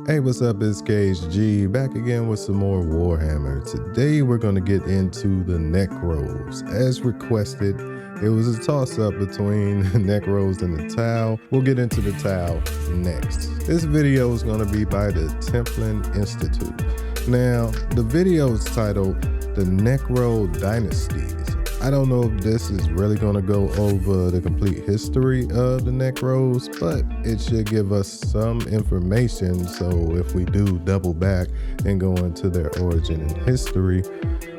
Hey, what's up? It's KHG back again with some more Warhammer. Today we're going to get into the Necrons. As requested, it was a toss-up between Necrons and the Tau. We'll get into the Tau next. This video is going to be by the Templin Institute. Now, the video is titled The Necro Dynasties. I don't know if this is really going to go over the complete history of the Necrons, but it should give us some information, so if we do double back and go into their origin and history,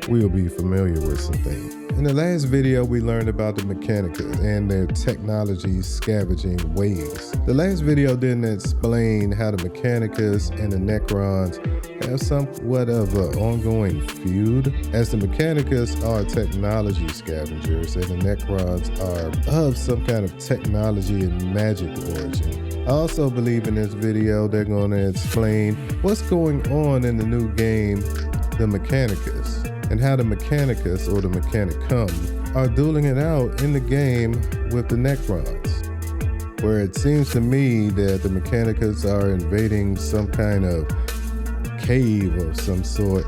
we'll be familiar with some things. In the last video, we learned about the Mechanicus and their technology scavenging ways. The last video didn't explain how the Mechanicus and the Necrons have somewhat of an ongoing feud, as the Mechanicus are technology scavengers and the Necrons are of some kind of technology and magic origin. I also believe in this video they're going to explain what's going on in the new game, the Mechanicus, and how the Mechanicus or the Mechanicum are dueling it out in the game with the Necrons, where it seems to me that the Mechanicus are invading some kind of cave of some sort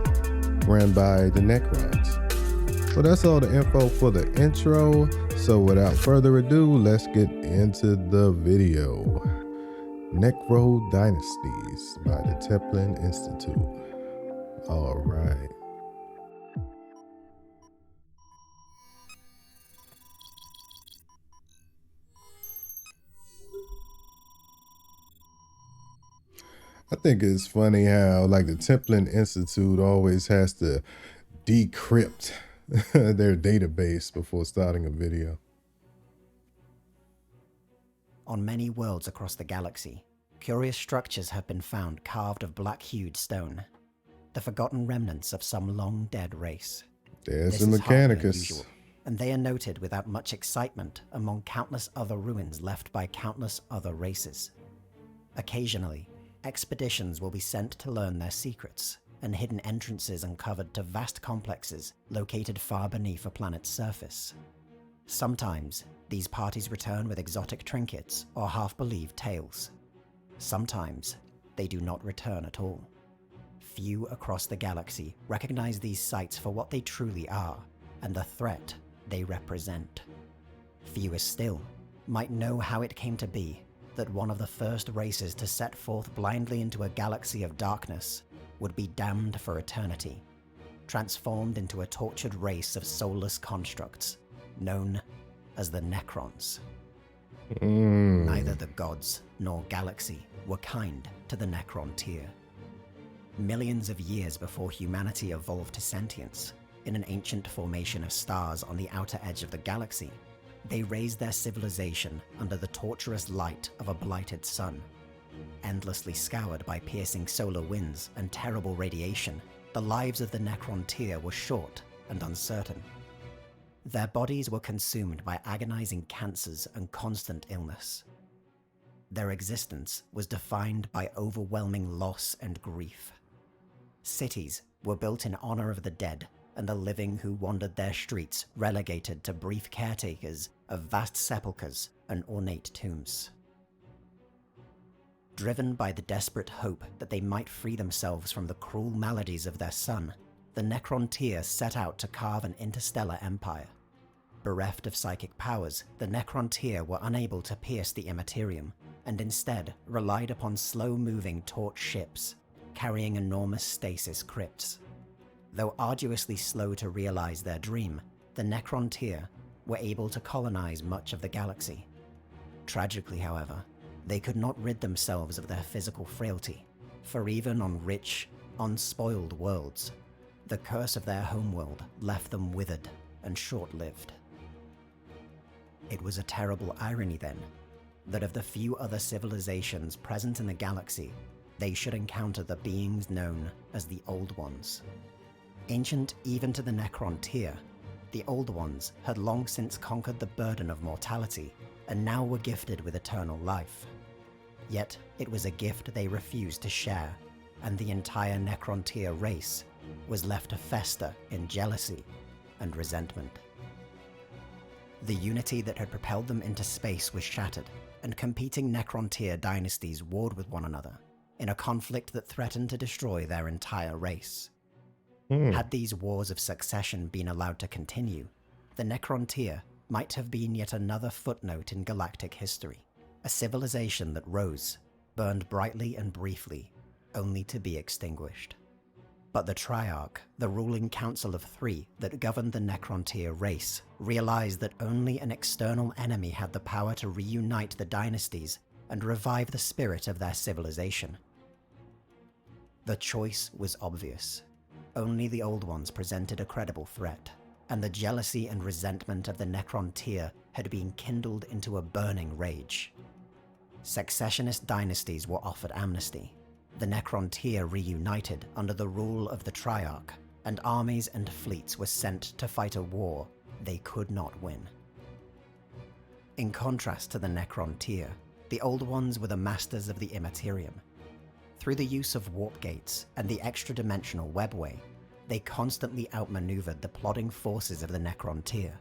run by the Necrons. Well, that's all the info for the intro, so without further ado, let's get into the video. Necro Dynasties by the Templin Institute. All right. I think it's funny how like the Templin Institute always has to decrypt their database before starting a video. On many worlds across the galaxy, curious structures have been found carved of black-hued stone, the forgotten remnants of some long-dead race. There's the Mechanicus. And they are noted without much excitement among countless other ruins left by countless other races. Occasionally, expeditions will be sent to learn their secrets, and hidden entrances uncovered to vast complexes located far beneath a planet's surface. Sometimes, these parties return with exotic trinkets or half-believed tales. Sometimes, they do not return at all. Few across the galaxy recognize these sites for what they truly are, and the threat they represent. Fewer still might know how it came to be that one of the first races to set forth blindly into a galaxy of darkness would be damned for eternity, transformed into a tortured race of soulless constructs, known as the Necrons. Neither the gods nor galaxy were kind to the Necron tier. Millions of years before humanity evolved to sentience, in an ancient formation of stars on the outer edge of the galaxy, they raised their civilization under the torturous light of a blighted sun. Endlessly scoured by piercing solar winds and terrible radiation, the lives of the Necron tier were short and uncertain. Their bodies were consumed by agonizing cancers and constant illness. Their existence was defined by overwhelming loss and grief. Cities were built in honor of the dead, and the living who wandered their streets relegated to brief caretakers of vast sepulchres and ornate tombs. Driven by the desperate hope that they might free themselves from the cruel maladies of their sun, the Necron tier set out to carve an interstellar empire. Bereft of psychic powers, the Necron tier were unable to pierce the immaterium, and instead relied upon slow-moving torch ships, carrying enormous stasis crypts. Though arduously slow to realize their dream, the Necron tier were able to colonize much of the galaxy. Tragically, however, they could not rid themselves of their physical frailty, for even on rich, unspoiled worlds, the curse of their homeworld left them withered and short-lived. It was a terrible irony, then, that of the few other civilizations present in the galaxy, they should encounter the beings known as the Old Ones. Ancient even to the Necron tier, the Old Ones had long since conquered the burden of mortality and now were gifted with eternal life. Yet it was a gift they refused to share, and the entire Necron tier race was left to fester in jealousy and resentment. The unity that had propelled them into space was shattered, and competing Necron tier dynasties warred with one another, in a conflict that threatened to destroy their entire race. Hmm. Had these wars of succession been allowed to continue, the Necrontyr might have been yet another footnote in galactic history, a civilization that rose, burned brightly and briefly, only to be extinguished. But the Triarch, the ruling council of three that governed the Necrontyr race, realized that only an external enemy had the power to reunite the dynasties and revive the spirit of their civilization. The choice was obvious. Only the Old Ones presented a credible threat, and the jealousy and resentment of the Necrontyr had been kindled into a burning rage. Successionist dynasties were offered amnesty. The Necrontyr reunited under the rule of the Triarch, and armies and fleets were sent to fight a war they could not win. In contrast to the Necrontyr, the Old Ones were the masters of the Immaterium. Through the use of warp gates and the extra-dimensional webway, they constantly outmaneuvered the plodding forces of the Necrontyr.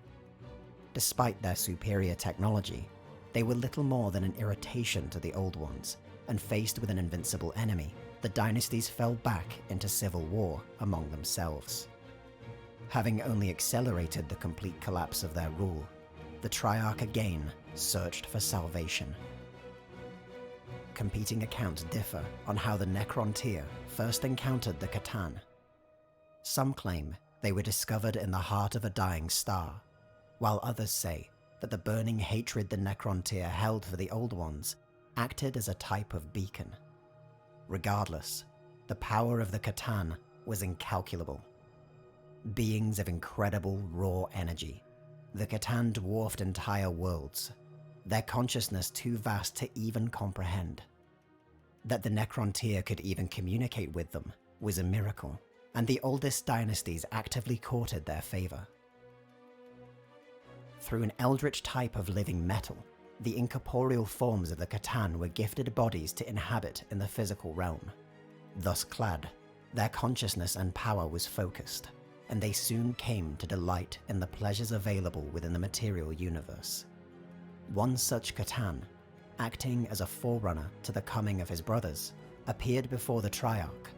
Despite their superior technology, they were little more than an irritation to the Old Ones, and faced with an invincible enemy, the dynasties fell back into civil war among themselves. Having only accelerated the complete collapse of their rule, the Triarch again searched for salvation. Competing accounts differ on how the Necrontyr first encountered the Catan. Some claim they were discovered in the heart of a dying star, while others say that the burning hatred the Necrontyr held for the Old Ones acted as a type of beacon. Regardless, the power of the Catan was incalculable. Beings of incredible raw energy, the Catan dwarfed entire worlds, their consciousness too vast to even comprehend. That the Necrontyr could even communicate with them was a miracle, and the oldest dynasties actively courted their favor. Through an eldritch type of living metal, the incorporeal forms of the Catan were gifted bodies to inhabit in the physical realm. Thus clad, their consciousness and power was focused, and they soon came to delight in the pleasures available within the material universe. One such Catan, acting as a forerunner to the coming of his brothers, appeared before the Triarch.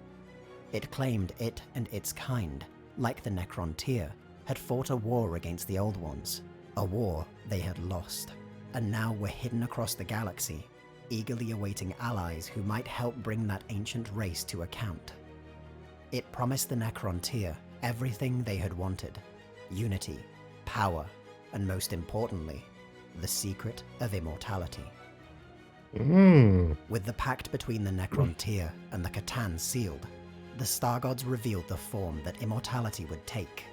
It claimed it and its kind, like the Necrontyr, had fought a war against the Old Ones, a war they had lost, and now were hidden across the galaxy, eagerly awaiting allies who might help bring that ancient race to account. It promised the Necrontyr everything they had wanted: unity, power, and most importantly, the secret of immortality. With the pact between the Necrontyr and the Catan sealed, the Star Gods revealed the form that immortality would take.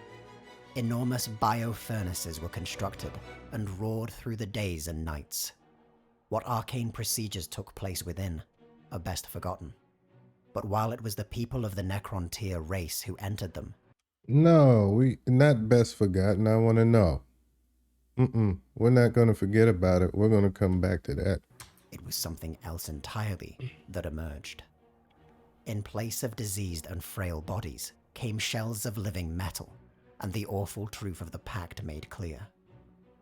Enormous bio-furnaces were constructed and roared through the days and nights. What arcane procedures took place within are best forgotten. But while it was the people of the Necrontyr race who entered them... No, we not best forgotten. I want to know. We're not going to forget about it. We're going to come back to that. It was something else entirely that emerged. In place of diseased and frail bodies came shells of living metal, and the awful truth of the pact made clear.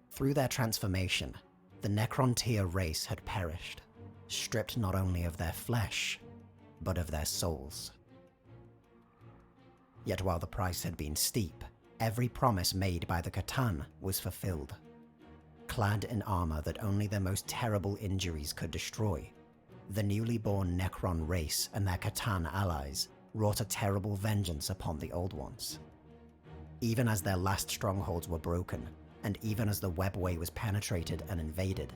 Through their transformation, the Necrontyr race had perished, stripped not only of their flesh, but of their souls. Yet while the price had been steep, every promise made by the Catan was fulfilled. Clad in armor that only the most terrible injuries could destroy, the newly born Necron race and their Catan allies wrought a terrible vengeance upon the Old Ones. Even as their last strongholds were broken, and even as the webway was penetrated and invaded,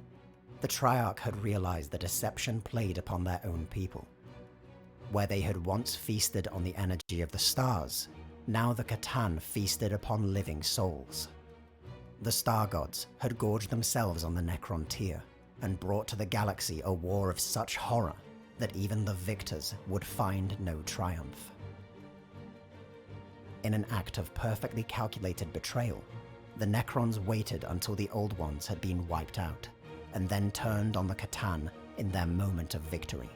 the Triarch had realized the deception played upon their own people. Where they had once feasted on the energy of the stars, now the Catan feasted upon living souls. The Star Gods had gorged themselves on the Necrontyr, and brought to the galaxy a war of such horror that even the victors would find no triumph. In an act of perfectly calculated betrayal, the Necrons waited until the Old Ones had been wiped out, and then turned on the Catan in their moment of victory.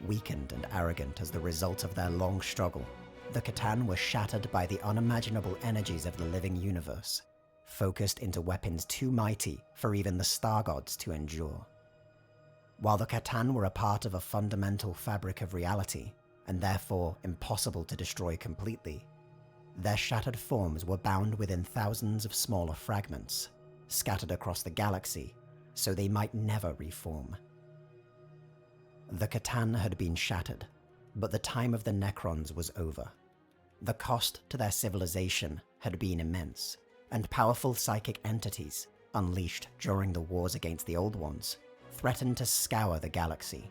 Weakened and arrogant as the result of their long struggle, the Catan were shattered by the unimaginable energies of the living universe, focused into weapons too mighty for even the Star Gods to endure. While the Catan were a part of a fundamental fabric of reality, and therefore impossible to destroy completely, their shattered forms were bound within thousands of smaller fragments, scattered across the galaxy, so they might never reform. The Catan had been shattered, but the time of the Necrons was over. The cost to their civilization had been immense, and powerful psychic entities, unleashed during the wars against the Old Ones, threatened to scour the galaxy.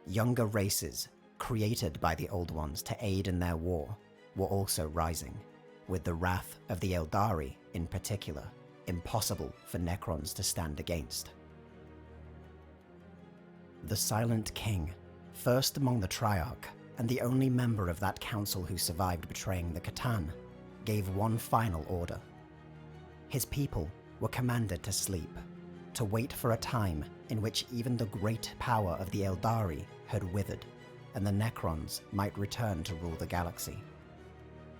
Younger races, created by the Old Ones to aid in their war, were also rising, with the wrath of the Eldari, in particular, impossible for Necrons to stand against. The Silent King, first among the Triarch, and the only member of that council who survived betraying the Catan, gave one final order. His people were commanded to sleep, to wait for a time in which even the great power of the Eldari had withered, and the Necrons might return to rule the galaxy.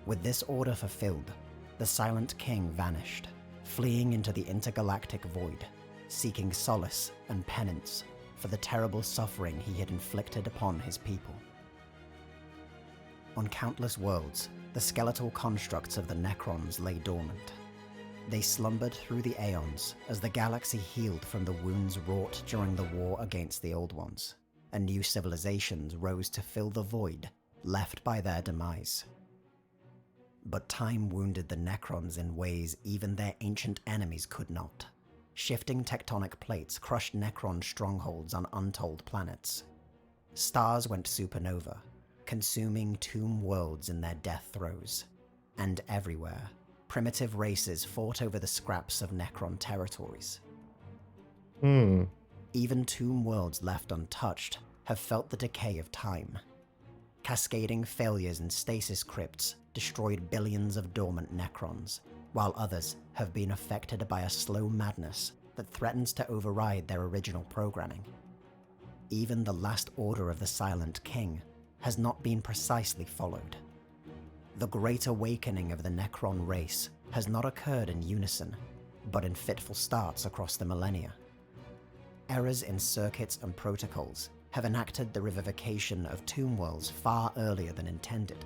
With this order fulfilled, the Silent King vanished, fleeing into the intergalactic void, seeking solace and penance for the terrible suffering he had inflicted upon his people. On countless worlds, the skeletal constructs of the Necrons lay dormant. They slumbered through the aeons as the galaxy healed from the wounds wrought during the war against the Old Ones, and new civilizations rose to fill the void left by their demise. But time wounded the Necrons in ways even their ancient enemies could not. Shifting tectonic plates crushed Necron strongholds on untold planets. Stars went supernova, consuming tomb worlds in their death throes. And everywhere, primitive races fought over the scraps of Necron territories. Even tomb worlds left untouched have felt the decay of time. Cascading failures in stasis crypts destroyed billions of dormant Necrons, while others have been affected by a slow madness that threatens to override their original programming. Even the last order of the Silent King has not been precisely followed. The great awakening of the Necron race has not occurred in unison, but in fitful starts across the millennia. Errors in circuits and protocols have enacted the revivification of tomb worlds far earlier than intended,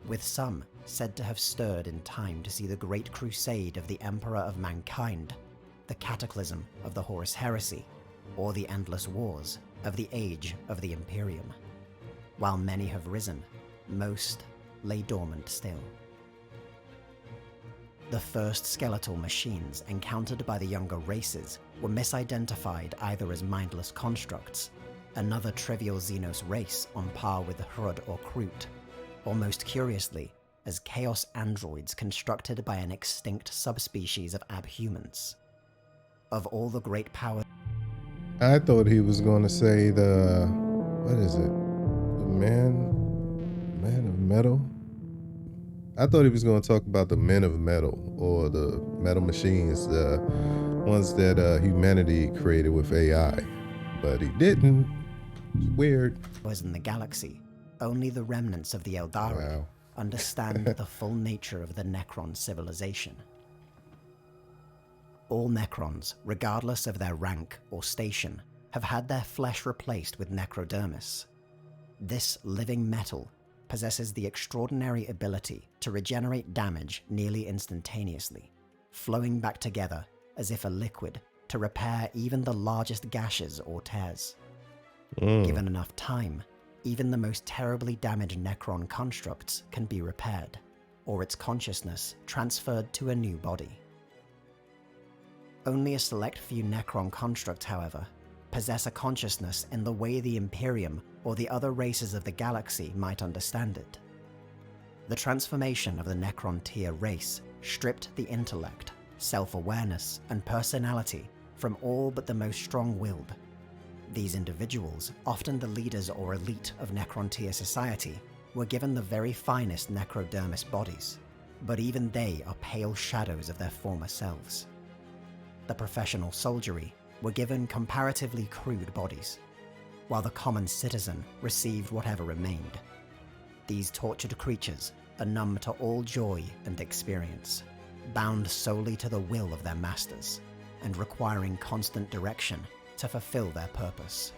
with some said to have stirred in time to see the Great Crusade of the Emperor of Mankind, the cataclysm of the Horus Heresy, or the endless wars of the Age of the Imperium. While many have risen, most lay dormant still. The first skeletal machines encountered by the younger races were misidentified either as mindless constructs, another trivial Xenos race on par with the Hrud or Kroot, or most curiously, as chaos androids constructed by an extinct subspecies of abhumans. Of all the great powers... I thought he was going to say the... what is it? The man of metal? I thought he was going to talk about the men of metal, or the metal machines, the ones that humanity created with AI. But he didn't. It's weird. Was in the galaxy. Only the remnants of the Eldari understand the full nature of the Necron civilization. All Necrons, regardless of their rank or station, have had their flesh replaced with necrodermis. This living metal possesses the extraordinary ability to regenerate damage nearly instantaneously, flowing back together as if a liquid to repair even the largest gashes or tears. Given enough time, even the most terribly damaged Necron constructs can be repaired, or its consciousness transferred to a new body. Only a select few Necron constructs, however, possess a consciousness in the way the Imperium or the other races of the galaxy might understand it. The transformation of the Necron tier race stripped the intellect, self-awareness, and personality from all but the most strong-willed. These individuals, often the leaders or elite of Necron tier society, were given the very finest necrodermis bodies, but even they are pale shadows of their former selves. The professional soldiery were given comparatively crude bodies, while the common citizen received whatever remained. These tortured creatures are numb to all joy and experience, bound solely to the will of their masters, and requiring constant direction to fulfill their purpose.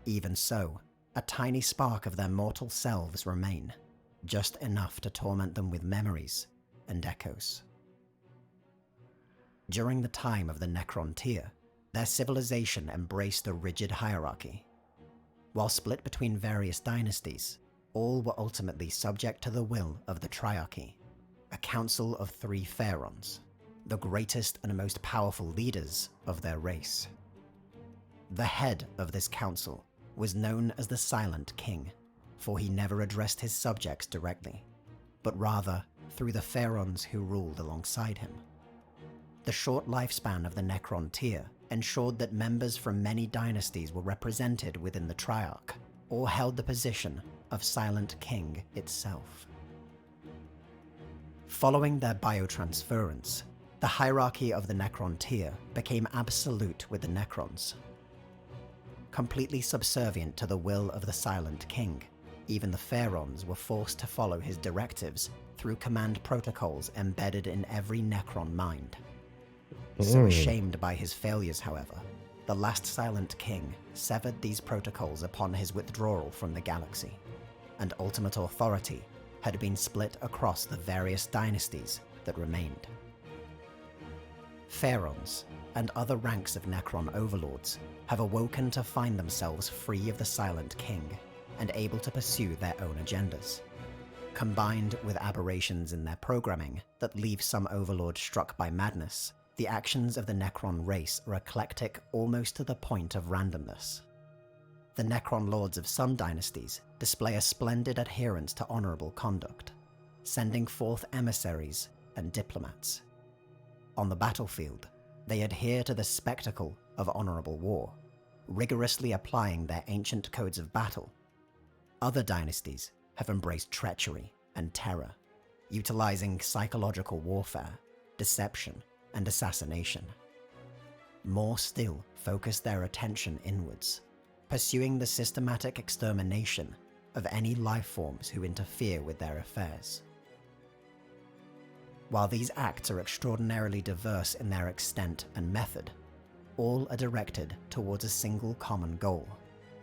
Even so, a tiny spark of their mortal selves remain, just enough to torment them with memories and echoes. During the time of the Necron tier, their civilization embraced a rigid hierarchy. While split between various dynasties, all were ultimately subject to the will of the Triarchy, a council of 3 pharaons, the greatest and most powerful leaders of their race. The head of this council was known as the Silent King, for he never addressed his subjects directly, but rather through the pharaons who ruled alongside him. The short lifespan of the Necron tier ensured that members from many dynasties were represented within the Triarch, or held the position of Silent King itself. Following their biotransference, the hierarchy of the Necron tier became absolute with the Necrons. Completely subservient to the will of the Silent King, even the pharaons were forced to follow his directives through command protocols embedded in every Necron mind. So ashamed by his failures, however, the last Silent King severed these protocols upon his withdrawal from the galaxy, and ultimate authority had been split across the various dynasties that remained. Pharaons and other ranks of Necron overlords have awoken to find themselves free of the Silent King and able to pursue their own agendas. Combined with aberrations in their programming that leave some overlords struck by madness, the actions of the Necron race are eclectic almost to the point of randomness. The Necron lords of some dynasties display a splendid adherence to honorable conduct, sending forth emissaries and diplomats. On the battlefield, they adhere to the spectacle of honorable war, rigorously applying their ancient codes of battle. Other dynasties have embraced treachery and terror, utilizing psychological warfare, deception, and assassination. More still focus their attention inwards, pursuing the systematic extermination of any life forms who interfere with their affairs. While these acts are extraordinarily diverse in their extent and method, all are directed towards a single common goal: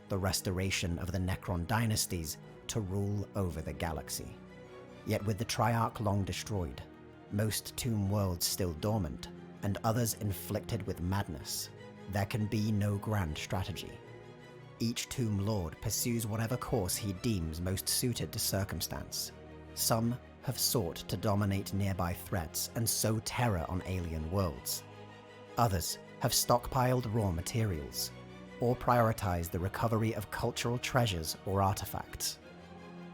the restoration of the Necron dynasties to rule over the galaxy. Yet with the Triarch long destroyed, most tomb worlds still dormant, and others inflicted with madness, there can be no grand strategy. Each tomb lord pursues whatever course he deems most suited to circumstance. Some have sought to dominate nearby threats and sow terror on alien worlds. Others have stockpiled raw materials, or prioritized the recovery of cultural treasures or artifacts.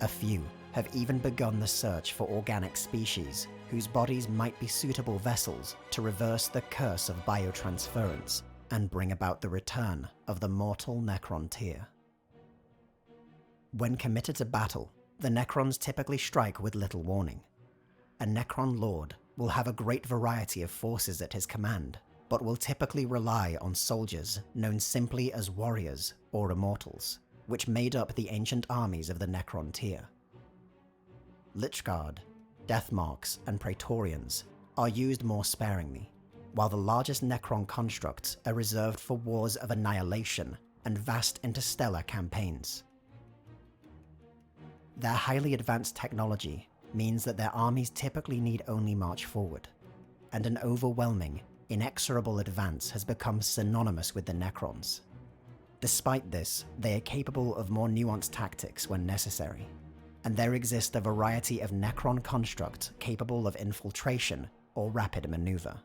A few have even begun the search for organic species whose bodies might be suitable vessels to reverse the curse of biotransference and bring about the return of the mortal Necron tier. When committed to battle, the Necrons typically strike with little warning. A Necron lord will have a great variety of forces at his command, but will typically rely on soldiers known simply as warriors or immortals, which made up the ancient armies of the Necron tier. Lichguard, Deathmarks, and Praetorians are used more sparingly, while the largest Necron constructs are reserved for wars of annihilation and vast interstellar campaigns. Their highly advanced technology means that their armies typically need only march forward, and an overwhelming, inexorable advance has become synonymous with the Necrons. Despite this, they are capable of more nuanced tactics when necessary, and there exist a variety of Necron constructs capable of infiltration or rapid maneuver.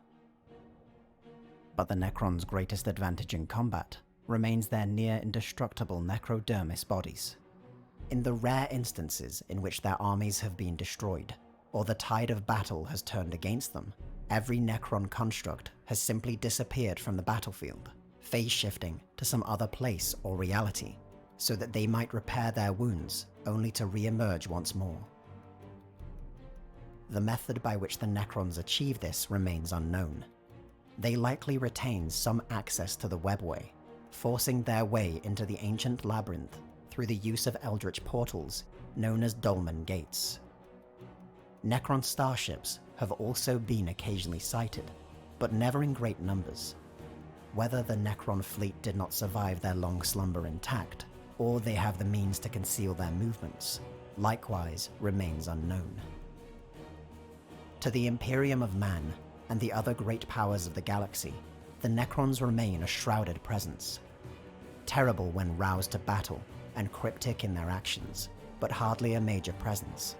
But the Necrons' greatest advantage in combat remains their near-indestructible necrodermis bodies. In the rare instances in which their armies have been destroyed, or the tide of battle has turned against them, every Necron construct has simply disappeared from the battlefield, phase-shifting to some other place or reality, so that they might repair their wounds only to re-emerge once more. The method by which the Necrons achieve this remains unknown. They likely retain some access to the webway, forcing their way into the ancient labyrinth through the use of eldritch portals known as Dolmen Gates. Necron starships have also been occasionally sighted, but never in great numbers. Whether the Necron fleet did not survive their long slumber intact, or they have the means to conceal their movements, likewise remains unknown. To the Imperium of Man and the other great powers of the galaxy, the Necrons remain a shrouded presence. Terrible when roused to battle and cryptic in their actions, but hardly a major presence.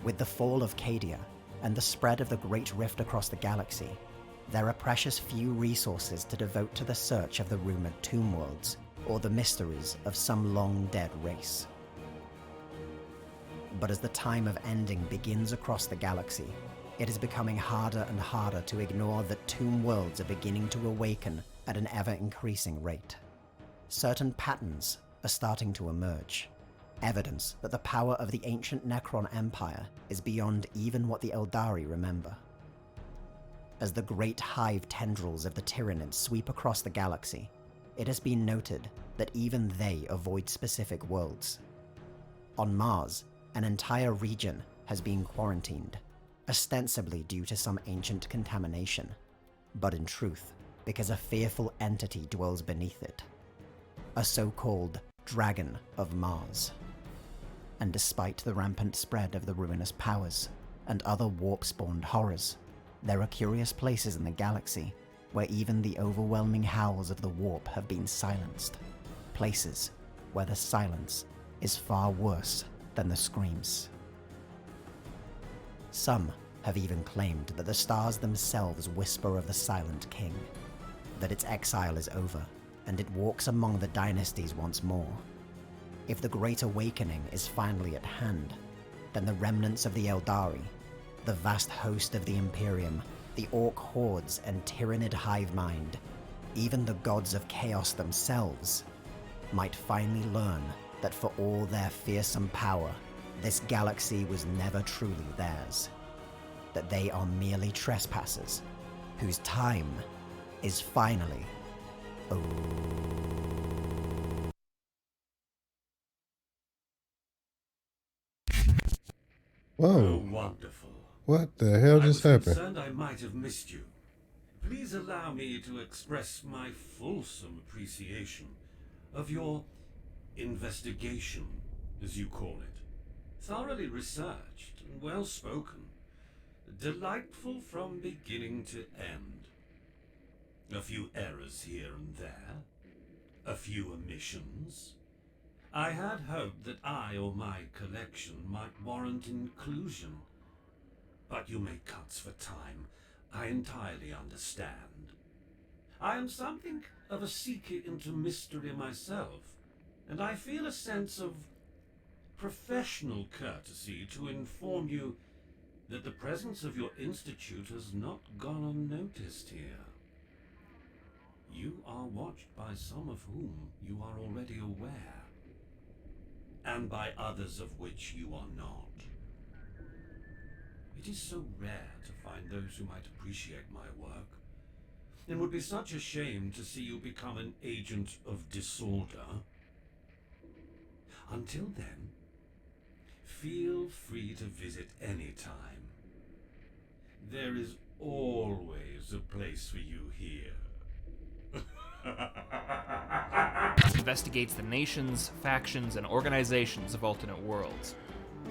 With the fall of Cadia and the spread of the Great Rift across the galaxy, there are precious few resources to devote to the search of the rumored tomb worlds or the mysteries of some long-dead race. But as the time of ending begins across the galaxy, it is becoming harder and harder to ignore that tomb worlds are beginning to awaken at an ever-increasing rate. Certain patterns are starting to emerge, evidence that the power of the ancient Necron Empire is beyond even what the Eldari remember. As the great hive tendrils of the Tyranids sweep across the galaxy, it has been noted that even they avoid specific worlds. On Mars, an entire region has been quarantined, ostensibly due to some ancient contamination, but in truth, because a fearful entity dwells beneath it. A so-called Dragon of Mars. And despite the rampant spread of the ruinous powers and other warp-spawned horrors, there are curious places in the galaxy where even the overwhelming howls of the warp have been silenced. Places where the silence is far worse than the screams. Some have even claimed that the stars themselves whisper of the Silent King, that its exile is over, and it walks among the dynasties once more. If the Great Awakening is finally at hand, then the remnants of the Eldari, the vast host of the Imperium, the Orc hordes and Tyranid hive mind, even the gods of chaos themselves, might finally learn that for all their fearsome power, this galaxy was never truly theirs. That they are merely trespassers, whose time is finally over. Whoa. Oh, wonderful. What the hell just happened? I was concerned I might have missed you. Please allow me to express my fulsome appreciation of your investigation, as you call it. Thoroughly researched and well spoken. Delightful from beginning to end. A few errors here and there. A few omissions. I had hoped that I or my collection might warrant inclusion. But you make cuts for time. I entirely understand. I am something of a seeker into mystery myself, and I feel a sense of professional courtesy to inform you that the presence of your institute has not gone unnoticed here. You are watched by some of whom you are already aware, and by others of which you are not. It is so rare to find those who might appreciate my work. It would be such a shame to see you become an agent of disorder. Until then, feel free to visit any time. There is always a place for you here. Investigates the nations, factions, and organizations of alternate worlds.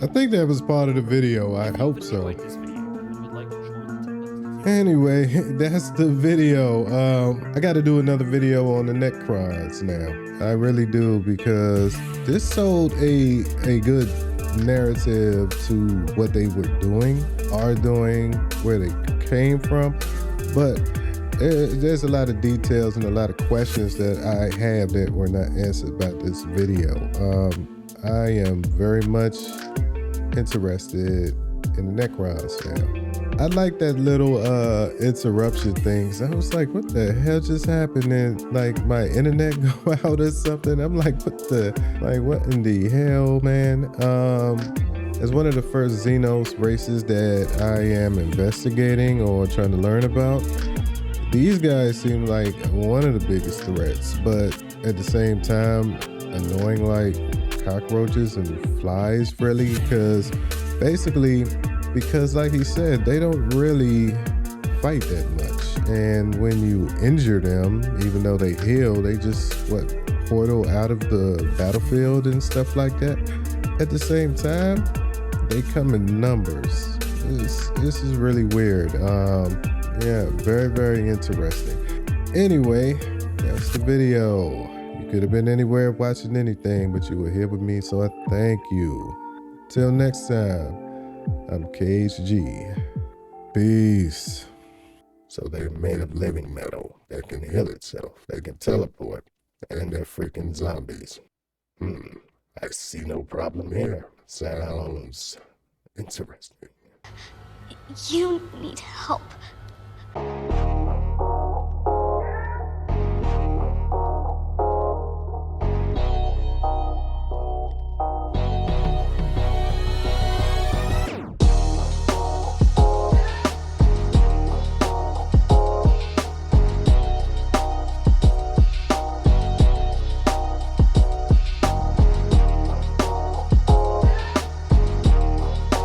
I think that was part of the video. I hope If you so. like this video and would like to join the Templin. Anyway, that's the video. I got to do another video on the Necrons now. I really do, because this sold a good narrative to what they were doing, are doing, where they came from. But there's a lot of details and a lot of questions that I have that were not answered by this video. I am very much interested in the Necrons now. I like that little interruption things. I was like, what the hell just happened? And like my internet go out or something. I'm like, what in the hell, man? As one of the first Xenos races that I am investigating or trying to learn about, these guys seem like one of the biggest threats, but at the same time, annoying like cockroaches and flies, really, because like he said, they don't really fight that much. and when you injure them, even though they heal, they just portal out of the battlefield and stuff like that. At the same time, they come in numbers. This is really weird. Yeah, very, very interesting. Anyway, that's the video. You could have been anywhere watching anything, but you were here with me, so I thank you. Till next time, I'm KHG. Peace. So they're made of living metal that can heal itself, that can teleport, and they're freaking zombies. I see no problem here. Sounds interesting. You need help.